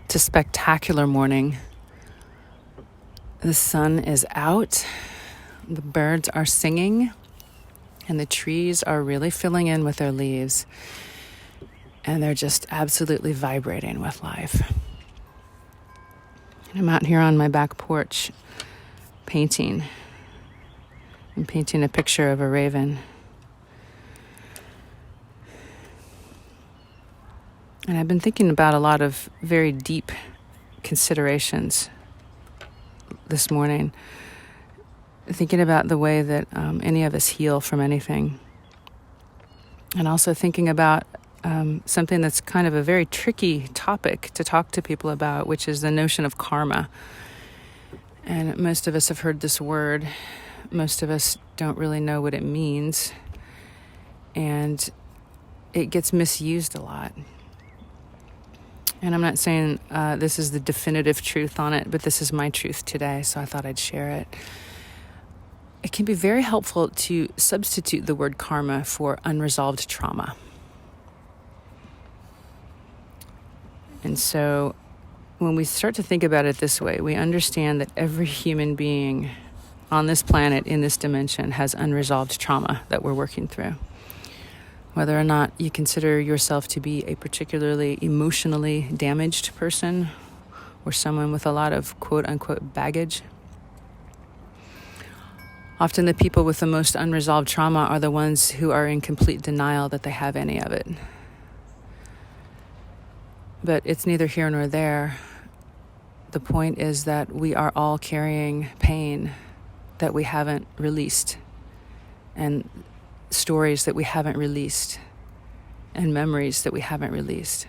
It's a spectacular morning. The sun is out, the birds are singing, and the trees are really filling in with their leaves. And they're just absolutely vibrating with life. I'm out here on my back porch painting. I'm painting a picture of a raven. And I've been thinking about a lot of very deep considerations this morning, thinking about the way that any of us heal from anything. And also thinking about something that's kind of a very tricky topic to talk to people about, which is the notion of karma. And most of us have heard this word. Most of us don't really know what it means. And it gets misused a lot. And I'm not saying this is the definitive truth on it, but this is my truth today, so I thought I'd share it. It can be very helpful to substitute the word karma for unresolved trauma. And so when we start to think about it this way, we understand that every human being on this planet, in this dimension, has unresolved trauma that we're working through. Whether or not you consider yourself to be a particularly emotionally damaged person or someone with a lot of quote-unquote baggage. Often the people with the most unresolved trauma are the ones who are in complete denial that they have any of it. But it's neither here nor there. The point is that we are all carrying pain that we haven't released, and stories that we haven't released, and memories that we haven't released.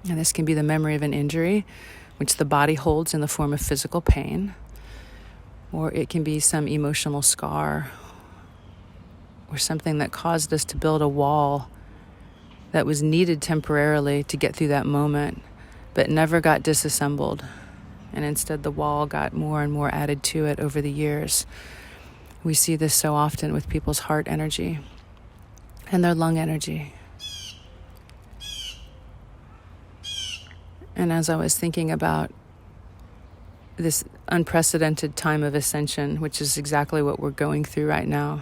And this can be the memory of an injury, which the body holds in the form of physical pain, or it can be some emotional scar, or something that caused us to build a wall that was needed temporarily to get through that moment, but never got disassembled. And instead the wall got more and more added to it over the years. We see this so often with people's heart energy and their lung energy. And as I was thinking about this unprecedented time of ascension, which is exactly what we're going through right now,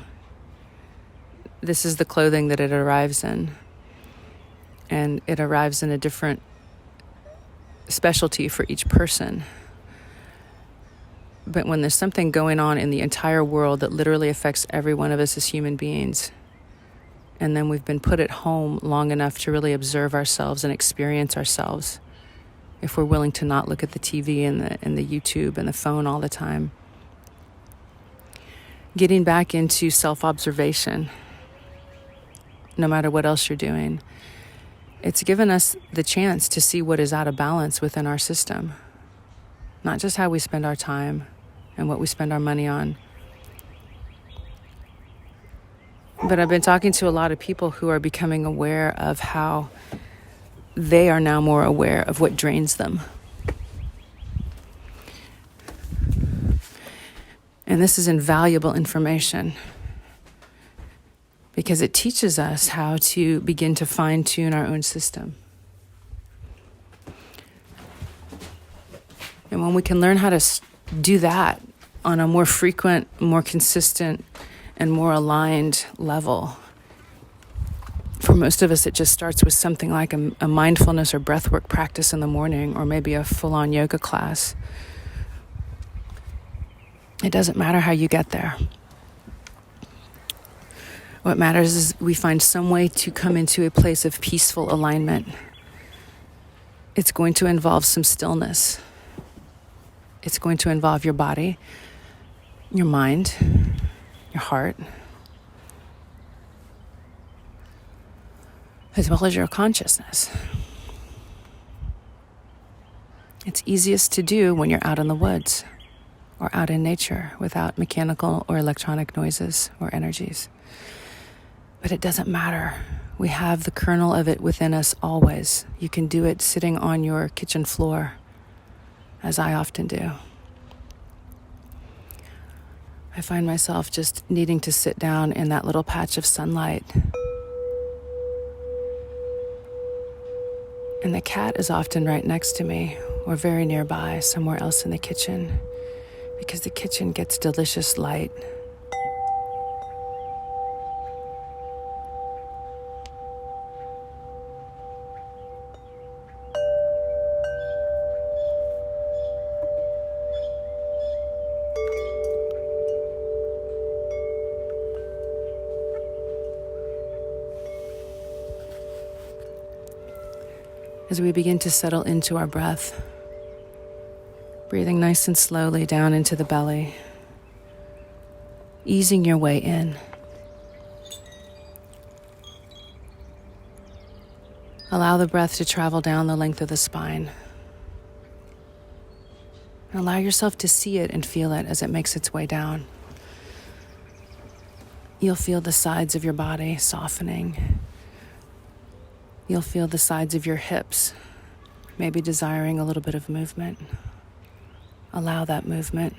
this is the clothing that it arrives in. And it arrives in a different specialty for each person. But when there's something going on in the entire world that literally affects every one of us as human beings, and then we've been put at home long enough to really observe ourselves and experience ourselves, if we're willing to not look at the TV and the YouTube and the phone all the time, getting back into self-observation, no matter what else you're doing, it's given us the chance to see what is out of balance within our system. Not just how we spend our time and what we spend our money on. But I've been talking to a lot of people who are becoming aware of how they are now more aware of what drains them. And this is invaluable information, because it teaches us how to begin to fine-tune our own system. And when we can learn how to do that on a more frequent, more consistent, and more aligned level, for most of us it just starts with something like a mindfulness or breathwork practice in the morning, or maybe a full-on yoga class. It doesn't matter how you get there. What matters is we find some way to come into a place of peaceful alignment. It's going to involve some stillness. It's going to involve your body, your mind, your heart, as well as your consciousness. It's easiest to do when you're out in the woods or out in nature without mechanical or electronic noises or energies. But it doesn't matter. We have the kernel of it within us always. You can do it sitting on your kitchen floor, as I often do. I find myself just needing to sit down in that little patch of sunlight And the cat is often right next to me or very nearby, somewhere else in the kitchen, because the kitchen gets delicious light. As we begin to settle into our breath, breathing nice and slowly down into the belly, easing your way in. Allow the breath to travel down the length of the spine. And allow yourself to see it and feel it as it makes its way down. You'll feel the sides of your body softening. You'll feel the sides of your hips, maybe desiring a little bit of movement. Allow that movement.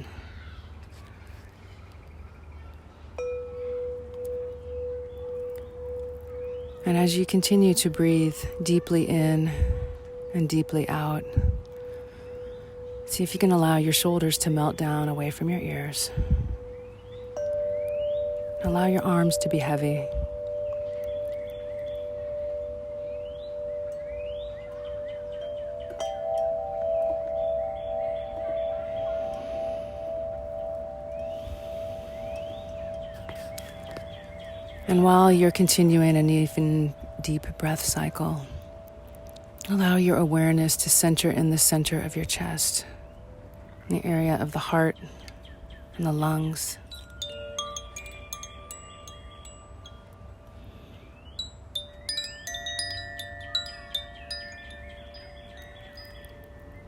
And as you continue to breathe deeply in and deeply out, see if you can allow your shoulders to melt down away from your ears. Allow your arms to be heavy. And while you're continuing an even deep breath cycle, allow your awareness to center in the center of your chest, in the area of the heart and the lungs.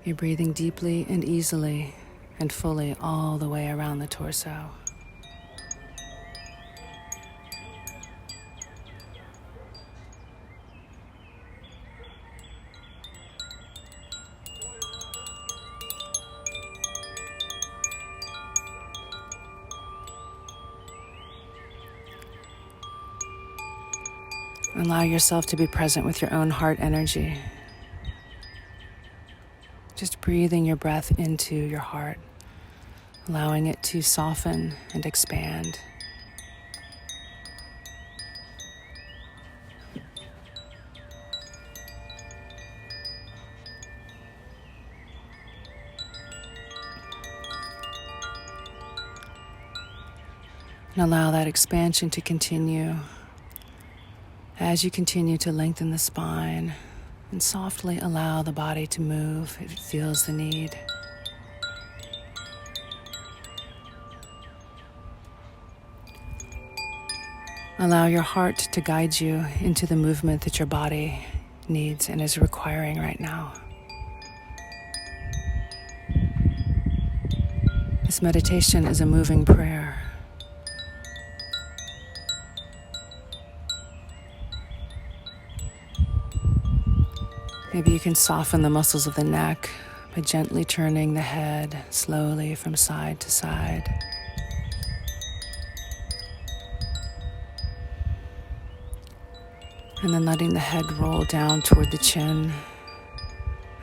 You're breathing deeply and easily and fully all the way around the torso. Allow yourself to be present with your own heart energy. Just breathing your breath into your heart, allowing it to soften and expand. And allow that expansion to continue as you continue to lengthen the spine and softly allow the body to move if it feels the need. Allow your heart to guide you into the movement that your body needs and is requiring right now. This meditation is a moving prayer. Maybe you can soften the muscles of the neck by gently turning the head slowly from side to side. And then letting the head roll down toward the chin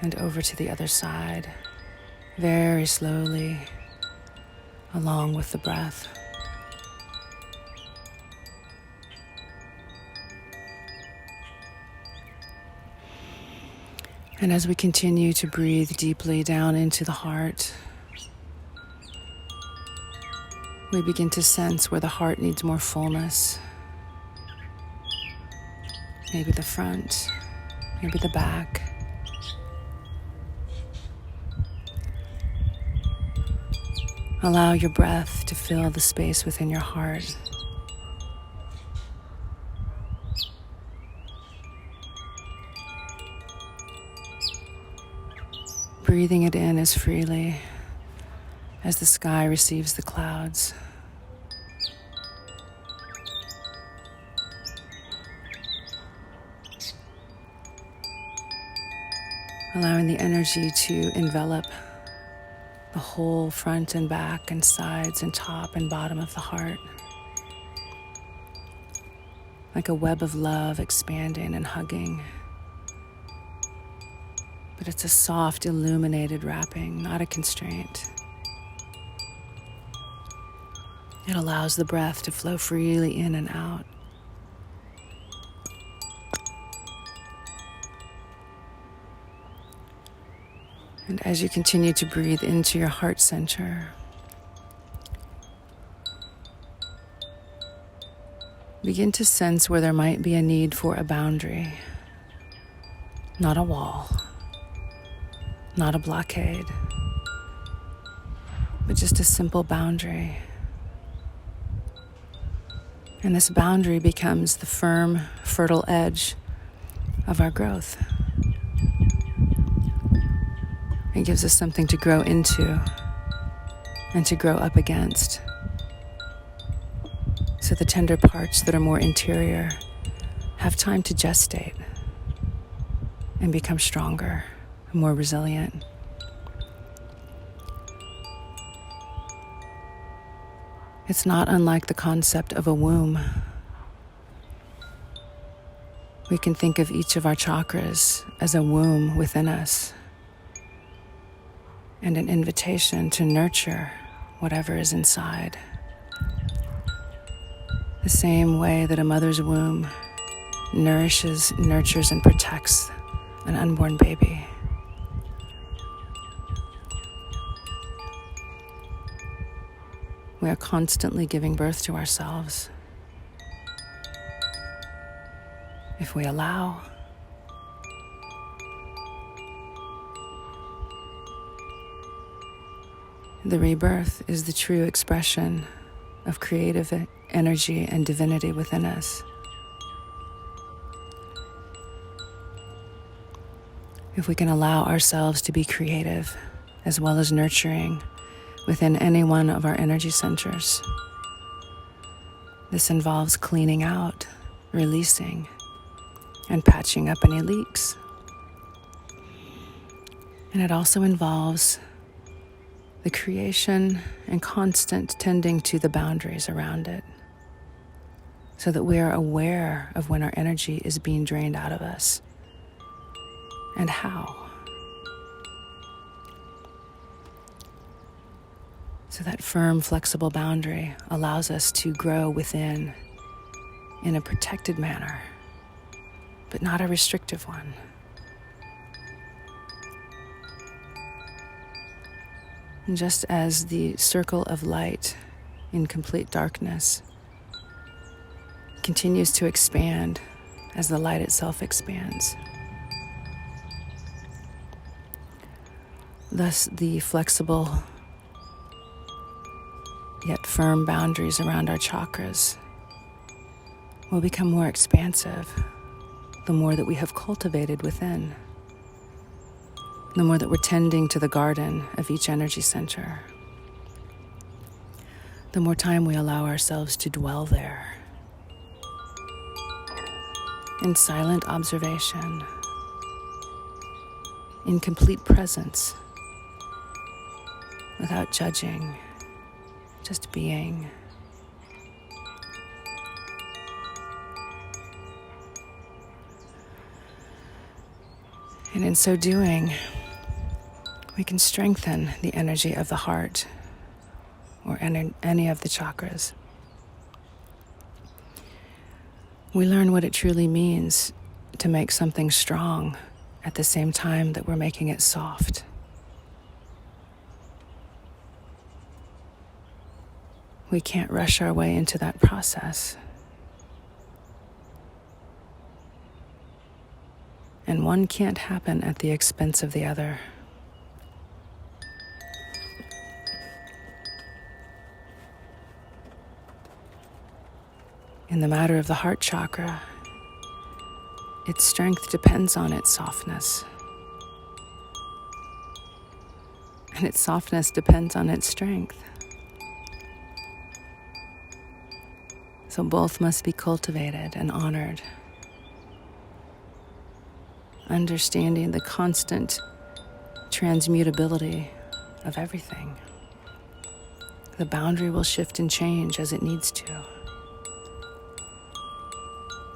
and over to the other side, very slowly, along with the breath. And as we continue to breathe deeply down into the heart, we begin to sense where the heart needs more fullness. Maybe the front, maybe the back. Allow your breath to fill the space within your heart. Breathing it in as freely as the sky receives the clouds. Allowing the energy to envelop the whole front and back and sides and top and bottom of the heart. Like a web of love expanding and hugging. but it's a soft, illuminated wrapping, not a constraint. It allows the breath to flow freely in and out. And as you continue to breathe into your heart center, begin to sense where there might be a need for a boundary, not a wall, not a blockade, but just a simple boundary. And this boundary becomes the firm, fertile edge of our growth. It gives us something to grow into and to grow up against. So the tender parts that are more interior have time to gestate and become stronger, more resilient. It's not unlike the concept of a womb. We can think of each of our chakras as a womb within us, and an invitation to nurture whatever is inside. The same way that a mother's womb nourishes, nurtures, and protects an unborn baby. We are constantly giving birth to ourselves. If we allow, the rebirth is the true expression of creative energy and divinity within us. If we can allow ourselves to be creative as well as nurturing within any one of our energy centers, this involves cleaning out, releasing, and patching up any leaks. And it also involves the creation and constant tending to the boundaries around it, so that we are aware of when our energy is being drained out of us and how. So that firm, flexible boundary allows us to grow within in a protected manner, but not a restrictive one. And just as the circle of light in complete darkness continues to expand as the light itself expands, thus the flexible yet firm boundaries around our chakras will become more expansive the more that we have cultivated within, the more that we're tending to the garden of each energy center, the more time we allow ourselves to dwell there in silent observation, in complete presence, without judging, just being. And in so doing, we can strengthen the energy of the heart or any of the chakras. We learn what it truly means to make something strong at the same time that we're making it soft. We can't rush our way into that process. And one can't happen at the expense of the other. In the matter of the heart chakra, its strength depends on its softness. And its softness depends on its strength. So both must be cultivated and honored. Understanding the constant transmutability of everything. The boundary will shift and change as it needs to.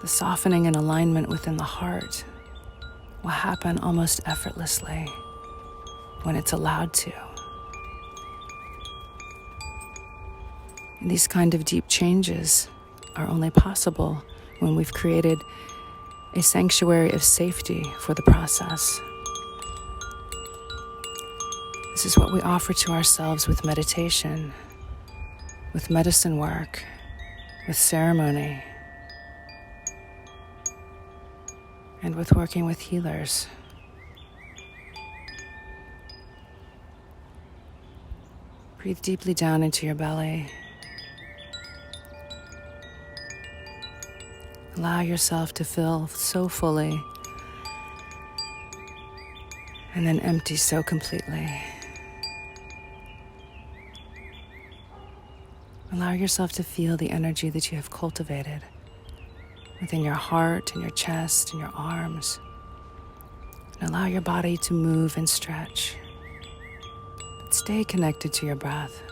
The softening and alignment within the heart will happen almost effortlessly when it's allowed to. And these kind of deep changes are only possible when we've created a sanctuary of safety for the process. This is what we offer to ourselves with meditation, with medicine work, with ceremony, and with working with healers. Breathe deeply down into your belly. Allow yourself to fill so fully and then empty so completely. Allow yourself to feel the energy that you have cultivated within your heart and your chest and your arms. And allow your body to move and stretch. But stay connected to your breath.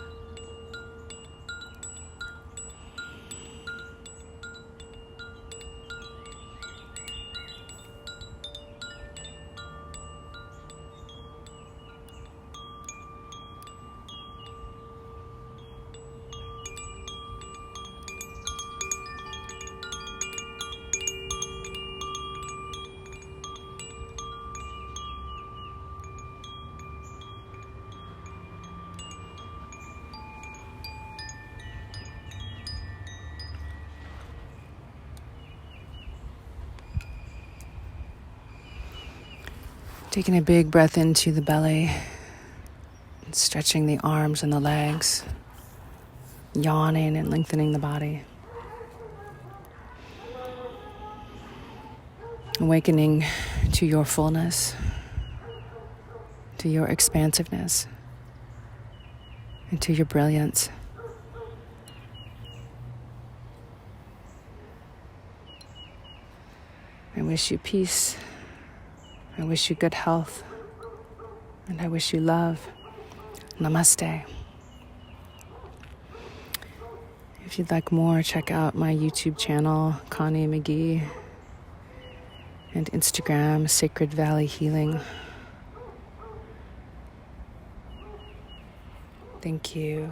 Taking a big breath into the belly, and stretching the arms and the legs, yawning and lengthening the body. Awakening to your fullness, to your expansiveness, and to your brilliance. I wish you peace. I wish you good health, and I wish you love. Namaste. If you'd like more, check out my YouTube channel, Connie McGee, and Instagram, Sacred Valley Healing. Thank you.